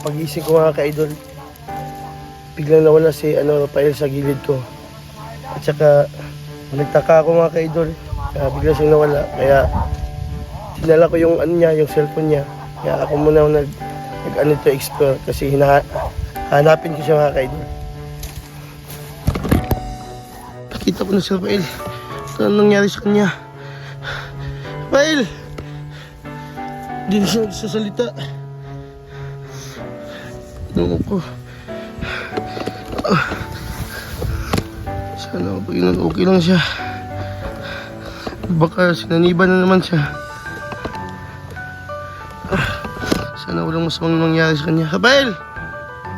Pag-isip ko mga ka-idol, biglang nawala si Rafael sa gilid ko. At saka nagtaka ako mga ka-idol, bigla siyang nawala. Kaya sinala ko yung yung cellphone niya. Kaya ako muna nag explore kasi hanapin ko siya mga ka-idol. Nakita ko na si Rafael. Ano nangyari sa kanya? Rafael! Hindi na siya nagsasalita. Ano ko? Sana okay lang siya. Baka sinaniban na naman siya. Sana walang masamang nangyari sa kanya. Rafael!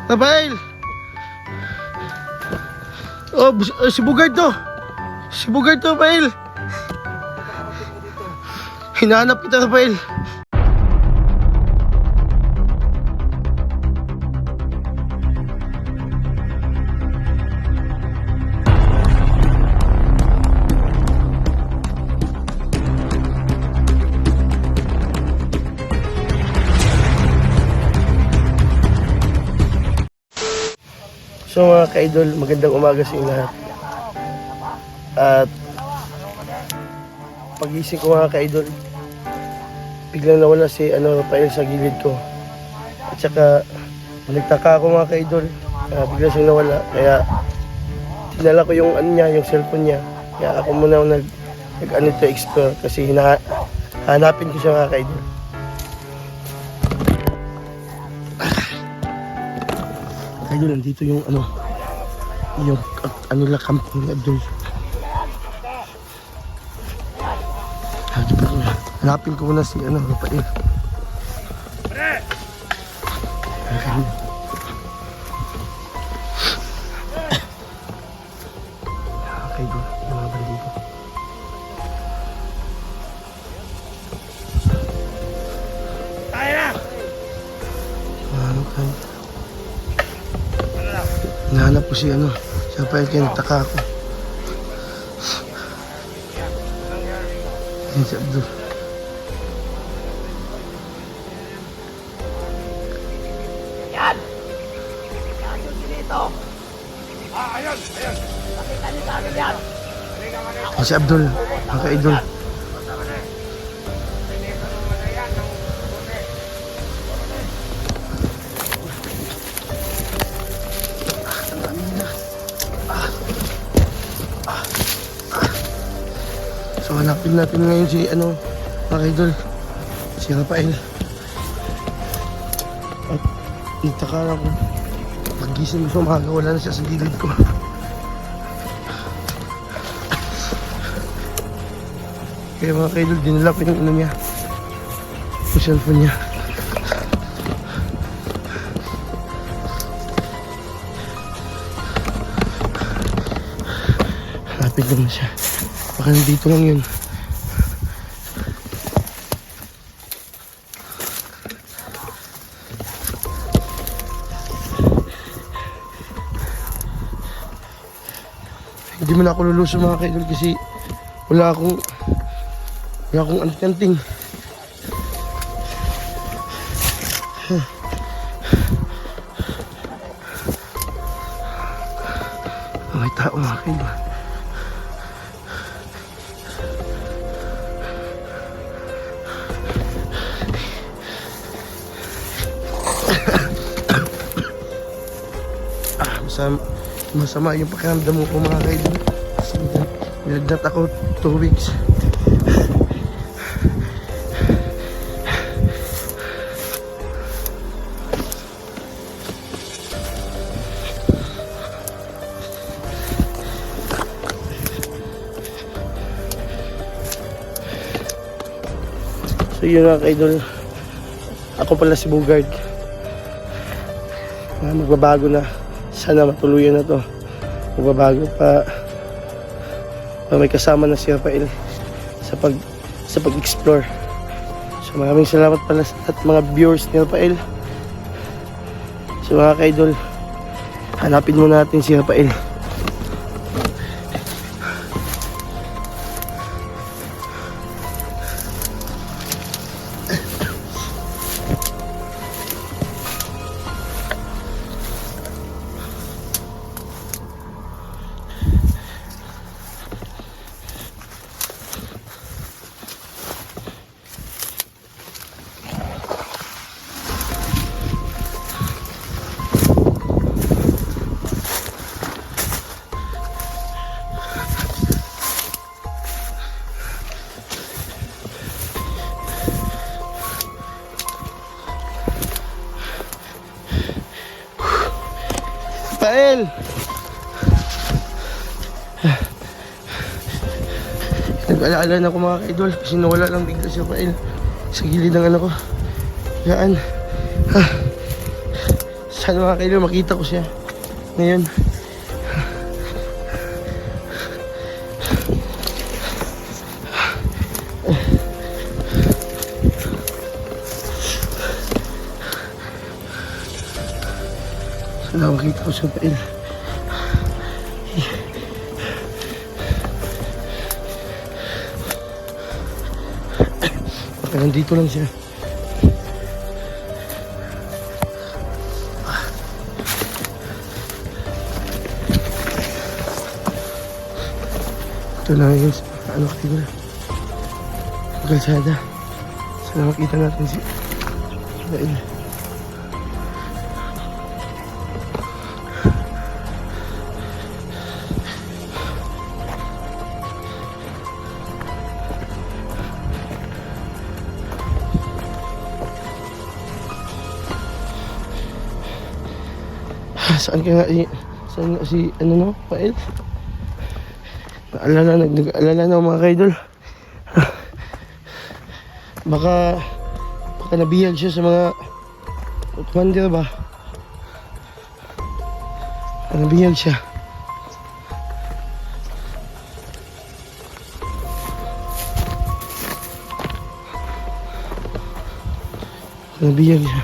Rafael! Oh, si Bugard to! Si Bugard to, Rafael! Hinahanap kita, Rafael! So mga ka-idol, magandang umaga sa inyo lahat. At pag-isip ko mga ka-idol, biglang nawala si Rafael sa gilid ko. At saka nagtaka ako mga ka-idol, bigla siyang nawala. Kaya sinala ko yung yung cellphone niya. Kaya ako muna nag explore kasi hanapin ko siya mga ka-idol. Idol, nandito yung yung camping ni Abdul. Hanapin ko muna si Rafael. Okay, go. Yung mga balik dito. Tayo na! Okay. Nahanap ko si Rafael, kaya nagtaka ako. Yan si Abdul. Yan! Yan yung sinito! Ayan! Ayan! Nakita niyo sa akin yan! Yan si Abdul, mga ka-idol. So hanapin natin ngayon si mga idol, si Rafael. At nagtaka ako, pag-gising ko sa umaga, wala na siya sa gilid ko. Kaya mga idol, dinala ko yung niya, yung cellphone niya. Hanapin ko na siya. Baka nandito lang yun. Hindi mo na ako luluso mga ka-idol kasi wala akong anting. May tao mga ka-idol. Masama yung pakiramdam mo ko mga ka-idol. Nilagnat ako 2 weeks. So yun mga ka-idol, ako pala si Bugard. Magbabago na. Sana matuluyan na to. Magbabago pa may kasama na si Rafael sa pag-explore. So maraming salamat pala sa mga viewers ni Rafael. So mga ka-idol, hanapin muna natin si Rafael. Rafael! Nag-alala na ako mga ka-idol kasi nawala lang bigla si Rafael sa gilid ng ano ko. Yan. Sana mga ka-idol makita ko siya ngayon. Sana makita ko si Rafael. Baka nandito lang siya. Ito na yung ano katigura. Kalsada. Sana makita natin si Rafael. Saan nga si ano no, Rafael? Nag-alala na mga ka-idol. Baka nabihag siya sa mga commander ba? Nabihag siya. Nabihag siya.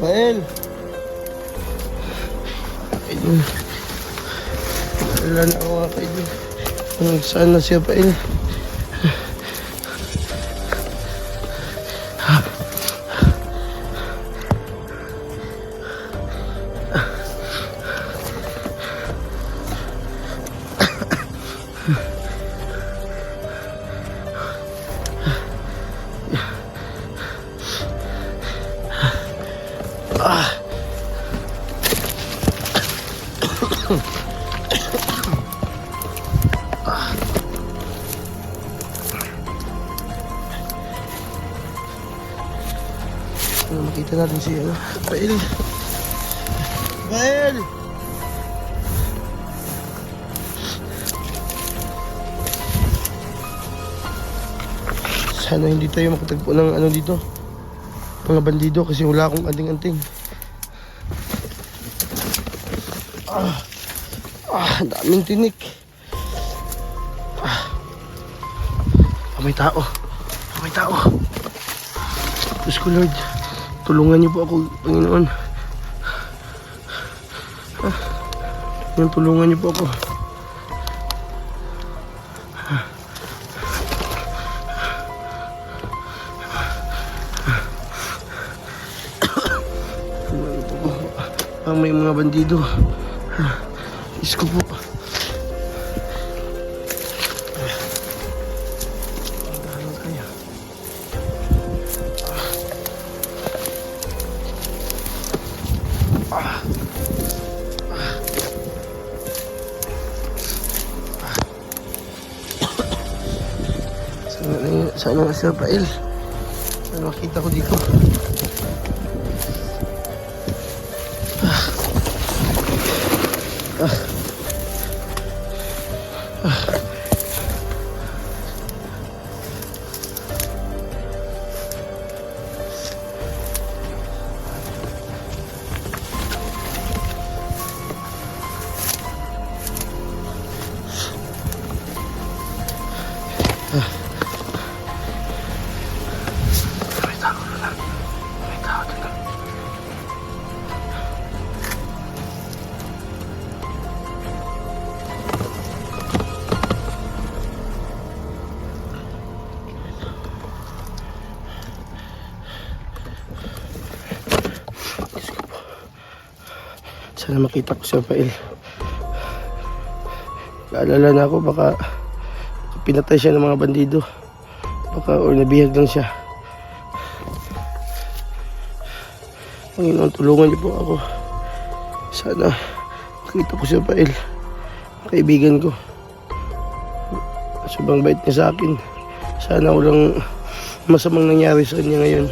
Rafael! Ayun. Wala na ako mga kaidol. Saan na si Rafael? Makita natin si Rafael. Rafael! Sana hindi tayo makatagpo ng ano dito, mga bandido, kasi wala akong anting-anting. Daming tinik. May tao. May tao. Diyos ko Lord, tulungan niyo po ako, Panginoon. Tulungan niyo po ako. May mga bandido. Diyos ko po. Sana nga si Rafael. Sana makita ko dito. Sana makita ko si Rafael. Naalala na ako, baka pinatay siya ng mga bandido. Baka or nabihag lang siya. Panginoon, tulungan niyo po ako. Sana makita ko si Rafael, kaibigan ko. Sobrang bait niya sa akin. Sana walang masamang nangyari sa kanya ngayon.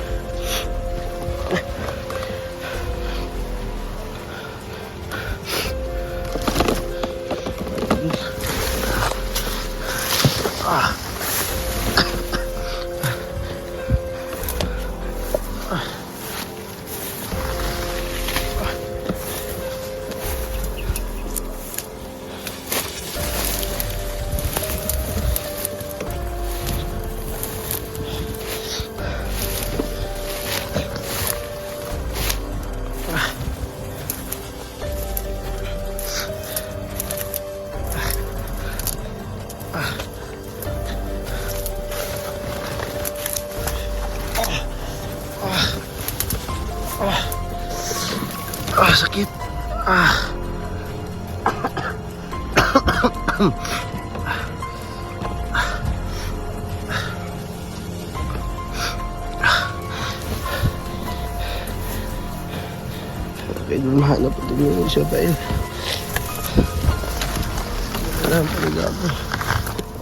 Sakit. Okay, doon mahanap po din yung isa pa eh. Alam talaga ako.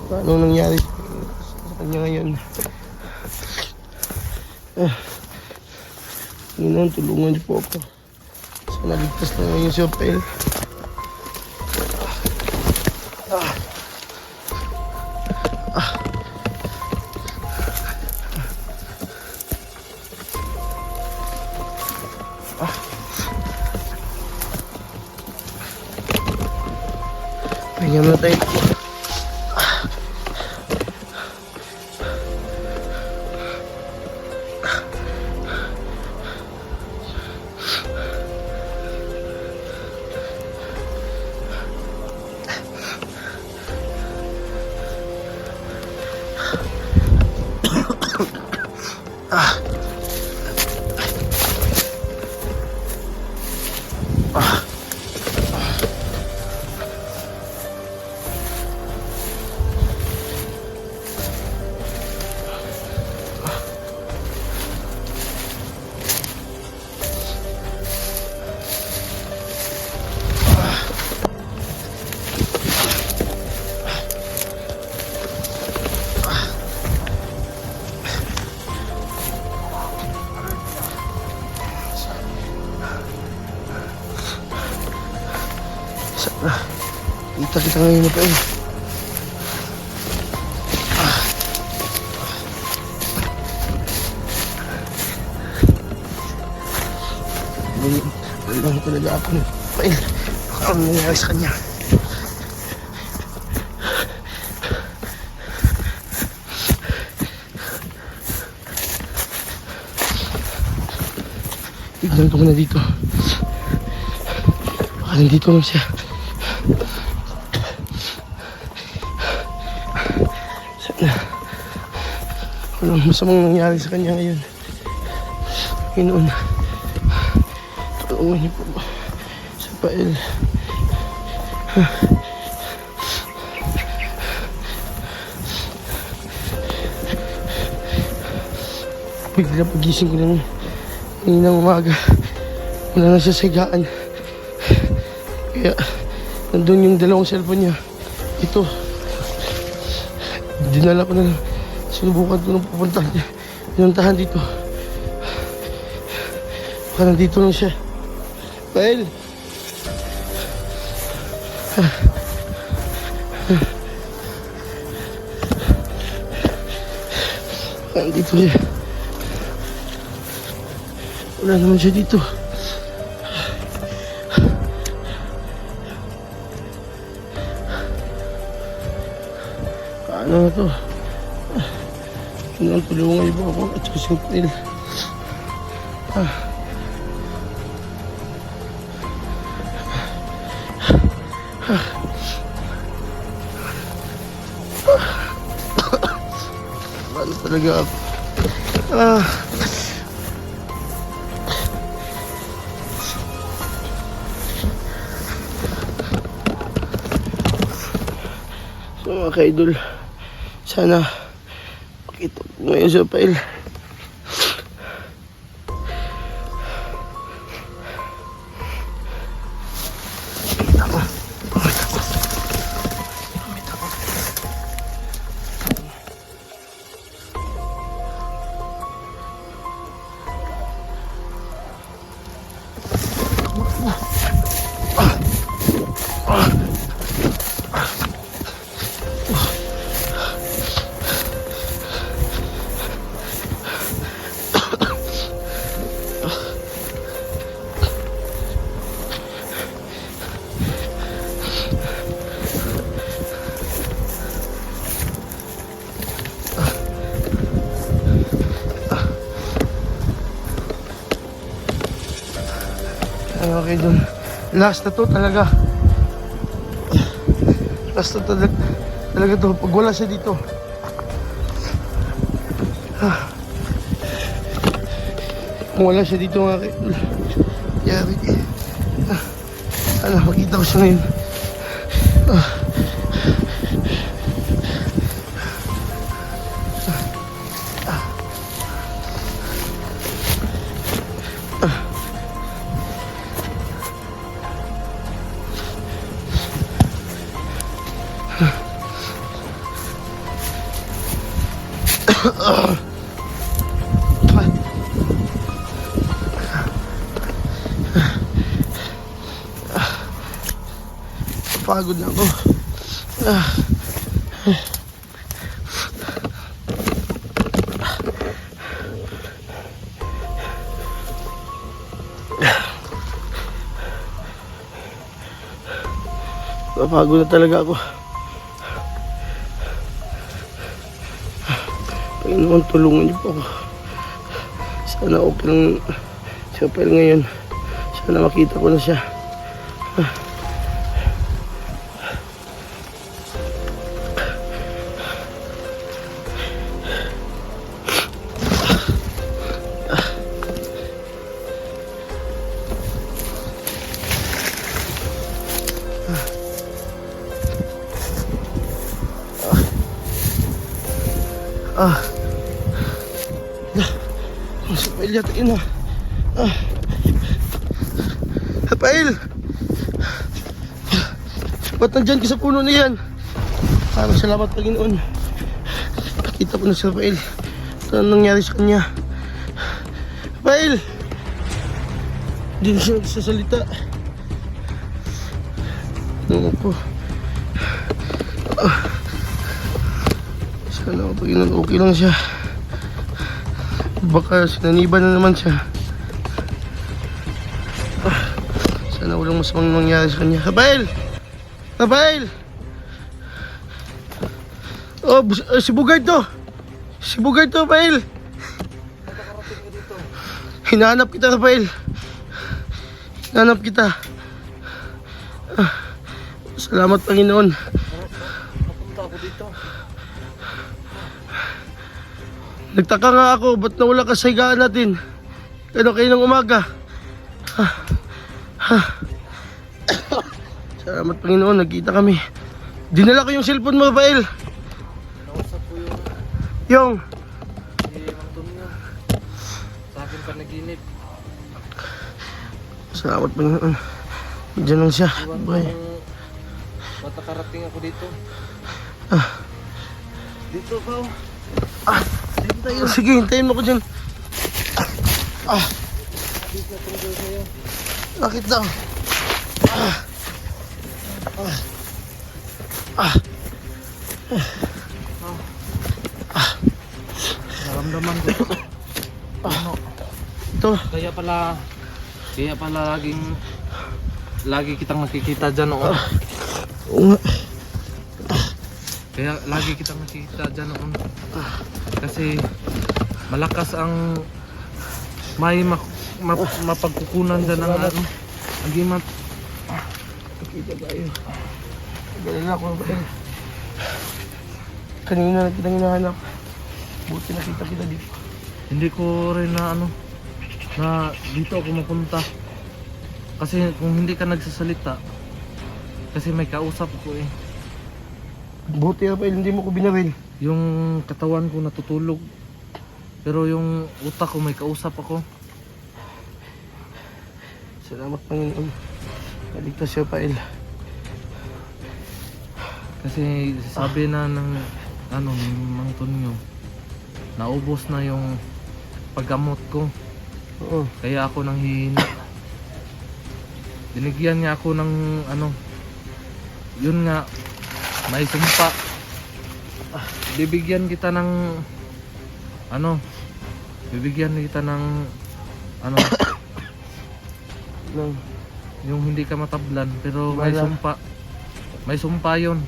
Paano nangyari sa kanya ngayon? Panginoon, tulungan niyo po ako. Sana ligtas na ngayon si Rafael. Pahinga muna tayo. Kita ngayon na pa eh. Walang talaga ako ng pail. Baka ano nangyari sa kanya. Tignan ko muna dito. Baka nandito lang siya. Walang masamang nangyari sa kanya ngayon. Panginoon, tulungan niyo po sa Rafael. Bigla pagising ko lang kaninang umaga, wala na siya sa higaan. Kaya nandun yung dalawang cellphone niya. Ito, dinala ko na lang. Sinubukan ko nung pinuntahan dito. Baka nandito lang siya. Rafael! Baka nandito siya. Wala naman siya dito. Paano na to? Tulungan niyo po ako at saka si Rafael. Paano talaga ako? So mga ka-idol, sana makita ko ngayon si Rafael. Okay dun. Last na to talaga. Last na talaga to. Pag wala siya dito. Kung wala siya dito mga kaidol. Yari. Ano, makita ko siya ngayon. Pagod na ako. Pagod na talaga ako. Panginoon, tulungan niyo po ako. Sana okay lang si Rafael ngayon. Sana makita ko na siya. Rafael yata yun ah. Rafael! Ba't nandyan ka sa puno na yan? Maraming salamat Panginoon. Nakita ko na si Rafael. Ano nangyari sa kanya? Rafael! Hindi na siya nagsasalita. Ano po? Sana Panginoon okay lang siya. Baka sinaniban na naman siya. Sana walang masamang mangyari sa kanya. Rafael! Rafael! Oh, si Bugard to! Si Bugard to, Rafael! Hinahanap kita, Rafael. Hinahanap kita. Salamat, Panginoon. Napunta ako dito. Nagtaka nga ako, ba't nawala ka sa higaan natin? Ano kayo ng umaga? Salamat Panginoon, nagkita kami. Dinala ko yung cellphone mo, Rafael. Nausap ko Yung? si Mang Tonyo. Sa akin pa naginip. Salamat Panginoon. Diyan lang siya. Iwan ko Bye. matakarating ako dito. Dito ba? Dito tayo. Sige, hintayin mo ko dyan. Dito na tungkol sa'yo. Bakit daw? Naramdaman ko. Ano? Ito. Kaya pala lagi kitang nakikita dyan noon. Oo nga. Kaya lagi kitang nakikita dyan noon. Kasi malakas ang may mapagkukunan dyan ng ano. Agimat. Nakita tayo. Galala ko, Rafael. Kanina na kitang hinahanap. Buti nakita kita dito. Hindi ko rin na dito ako mapunta. Kasi kung hindi ka nagsasalita, kasi may kausap ko eh. Buti, Rafael, hindi mo ko binaril. Yung katawan ko natutulog. Pero yung utak ko may kausap ako. Salamat Panginoon. Naligtas si Rafael. Kasi sabi na ng ni Mang Tonyo, naubos na yung paggamot ko. Oo. Kaya ako nang hihina. binigyan niya ako ng ano, yun nga, may sumpa. Bibigyan kita ng ano, bibigyan kita ng ano, Nang, yung hindi ka matablan, pero may Wala. sumpa. May sumpa yun.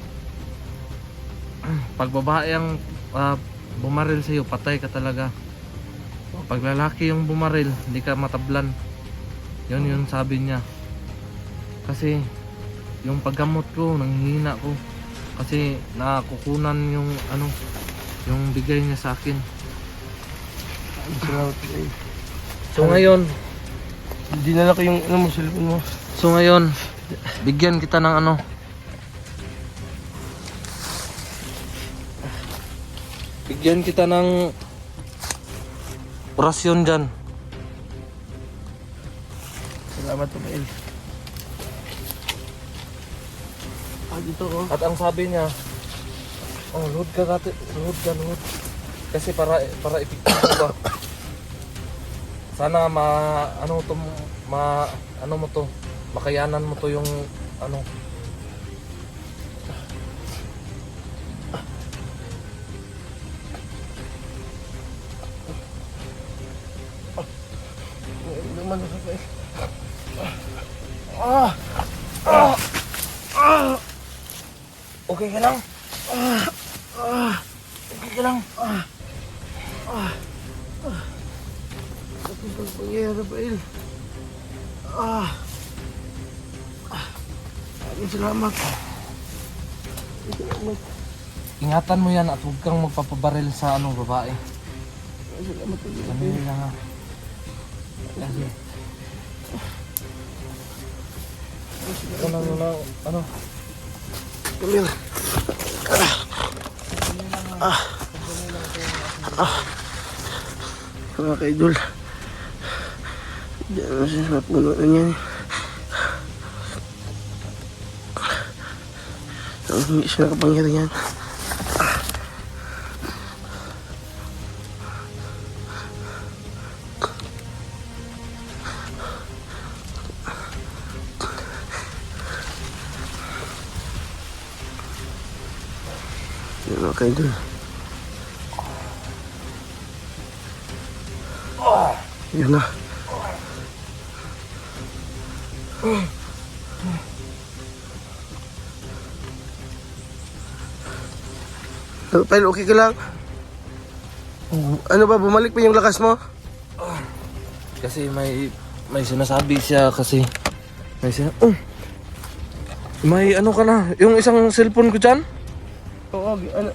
Pag babae ang bumaril sa'yo, patay ka talaga. Pag lalaki yung bumaril, hindi ka matablan. Yun sabi niya. Kasi yung paggamot ko, nanghihina ko. Kasi nakukunan yung ano, yung bigay niya sa akin. salamat Pail. So ngayon, Dinala ko yung ano mo, cellphone mo. so ngayon, bigyan kita ng ano. Bigyan kita ng orasyon dyan. Salamat Pail. Dito oh. At ang sabi niya, oh, load ka kati, load. Kasi para epektibo ba. Sana ano mo to, makayanan mo to yung ano. Naman ako Pail. Okay ka lang? Okay ka lang? Tapos ang pangyayari Pail. Maraming salamat. Ingatan mo yan at huwag kang magpapabaril sa anong babae. Salamat Pail. Ano yun lang ha? Ano? Come here. Mga ka-idol. Diyan na siya sa puno na niyan. Hindi siya nakapangyarihan. Yan mga ka-idol. Yan na. Pail, okay ka lang? Ano ba, bumalik pa yung lakas mo? Kasi may sinasabi siya kasi may ano ka na, yung isang cellphone ko dyan. Oo, ano.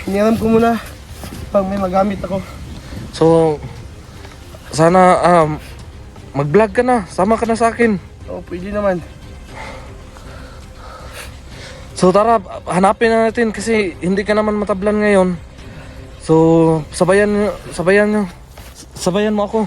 Hiniram ko muna pag may magamit ako. So sana mag-vlog ka na, sama ka na sa akin. Oo, pwede naman. So tara, hanapin na natin kasi hindi ka naman matablan ngayon. So sabayan mo ako.